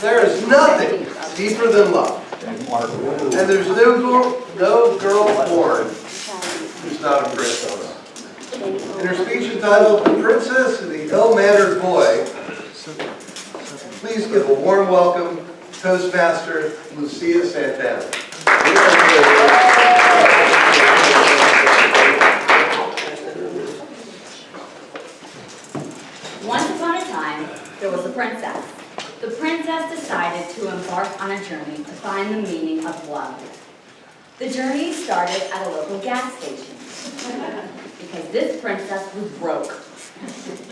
There is nothing deeper than love. And there's no girl born who's not a princess. In her speech entitled The Princess and the Ill-Mannered Boy, please give a warm welcome to Toastmaster Lucia Santana. Once upon a time, there was a princess. The princess decided to embark on a journey to find the meaning of love. The journey started at a local gas station because this princess was broke,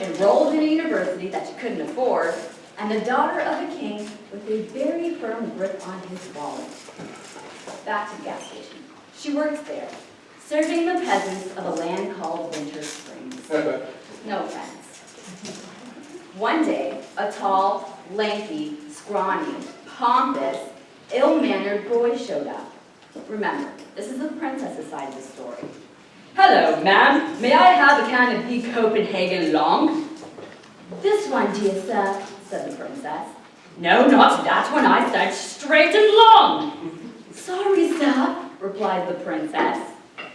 enrolled in a university that she couldn't afford, and the daughter of a king with a very firm grip on his wallet. Back to the gas station. She works there, serving the peasants of a land called Winter Springs. No offense. One day, a tall, lanky, scrawny, pompous, ill-mannered boy showed up. Remember, this is the princess's side of the story. Hello, ma'am. May I have a can of the Copenhagen Long? This one, dear sir, said the princess. No, not that one. I said straight and long. Sorry, sir, replied the princess.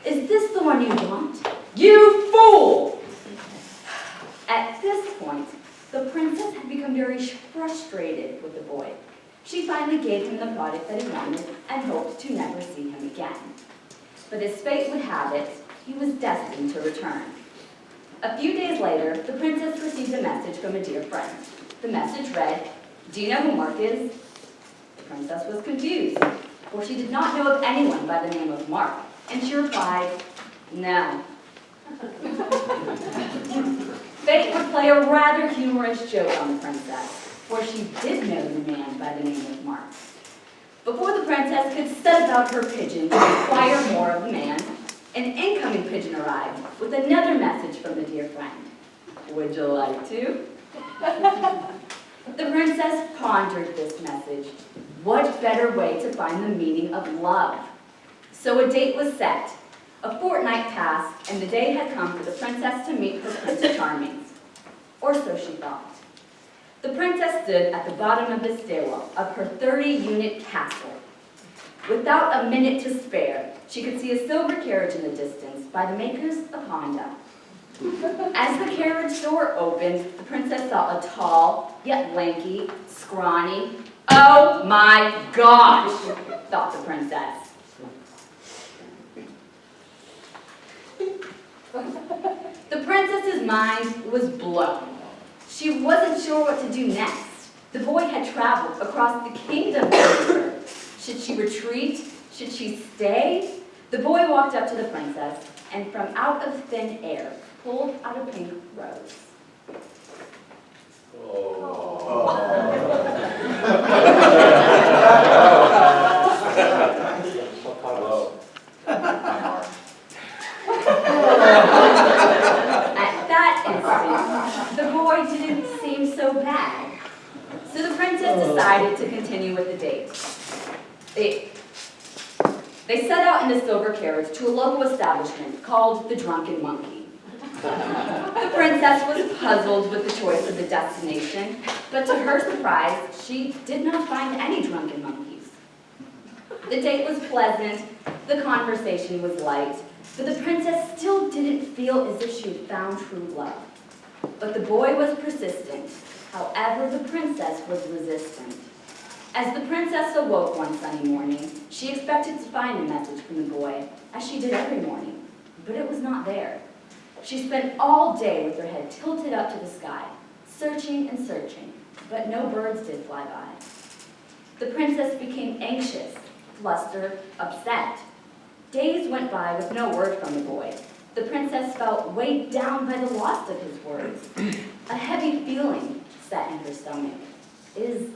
Is this the one you want? You fool! At this point, the princess had become very frustrated with the boy. She finally gave him the product that he wanted and hoped to never see him again. But as fate would have it, he was destined to return. A few days later, the princess received a message from a dear friend. The message read, "Do you know who Mark is?" The princess was confused, for she did not know of anyone by the name of Mark, and she replied, "No." Fate would play a rather humorous joke on the princess, for she did know the man by the name of Mark. Before the princess could set about her pigeon to inquire more of the man, an incoming pigeon arrived with another message from the dear friend. "Would you like to?" The princess pondered this message. What better way to find the meaning of love? So a date was set. A fortnight passed, and the day had come for the princess to meet her Prince Charming. Or so she thought. The princess stood at the bottom of the stairwell of her 30-unit castle. Without a minute to spare, she could see a silver carriage in the distance by the makers of Honda. As the carriage door opened, the princess saw a tall, yet lanky, scrawny, "Oh my gosh," thought the princess. The princess's mind was blown. She wasn't sure what to do next. The boy had traveled across the kingdom with her. Should she retreat? Should she stay? The boy walked up to the princess and from out of thin air pulled out a pink rose. At that instant, the boy didn't seem so bad. So the princess decided to continue with the date. They set out in the silver carriage to a local establishment called the Drunken Monkey. The princess was puzzled with the choice of the destination, but to her surprise, she did not find any drunken monkeys. The date was pleasant, the conversation was light, but the princess still didn't feel as if she had found true love. But the boy was persistent. However, the princess was resistant. As the princess awoke one sunny morning, she expected to find a message from the boy, as she did every morning, but it was not there. She spent all day with her head tilted up to the sky, searching and searching, but no birds did fly by. The princess became anxious, flustered, upset. Days went by with no word from the boy. The princess felt weighed down by the loss of his words. A heavy feeling sat in her stomach. Is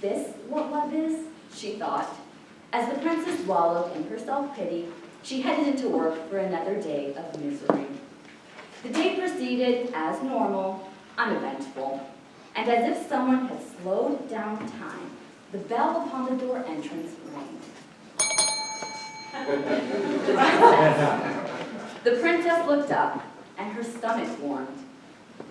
this what love is? She thought. As the princess wallowed in her self-pity, she headed into work for another day of misery. The day proceeded as normal, uneventful, and as if someone had slowed down time, the bell upon the door entrance rang. The princess looked up, and her stomach warmed.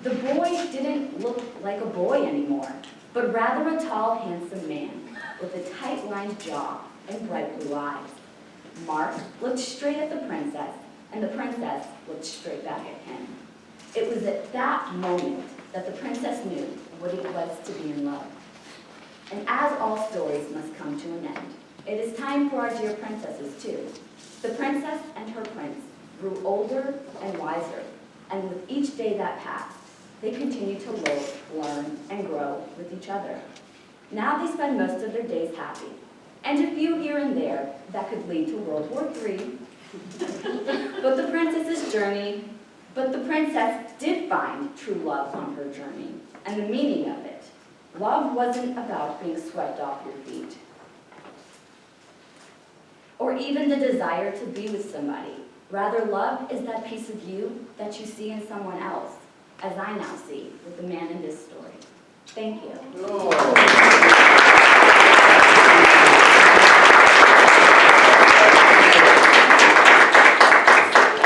The boy didn't look like a boy anymore. but rather a tall, handsome man with a tight-lined jaw and bright blue eyes. Mark looked straight at the princess, and the princess looked straight back at him. It was at that moment that the princess knew what it was to be in love. And as all stories must come to an end, it is time for our dear princesses too. The princess and her prince grew older and wiser, and with each day that passed, they continued to live, learn, and grow with each other. Now they spend most of their days happy, and a few here and there that could lead to World War III. But the princess did find true love on her journey, and the meaning of it. Love wasn't about being swept off your feet, or even the desire to be with somebody. Rather, love is that piece of you that you see in someone else, as I now see with the man in this story. Thank you. Oh.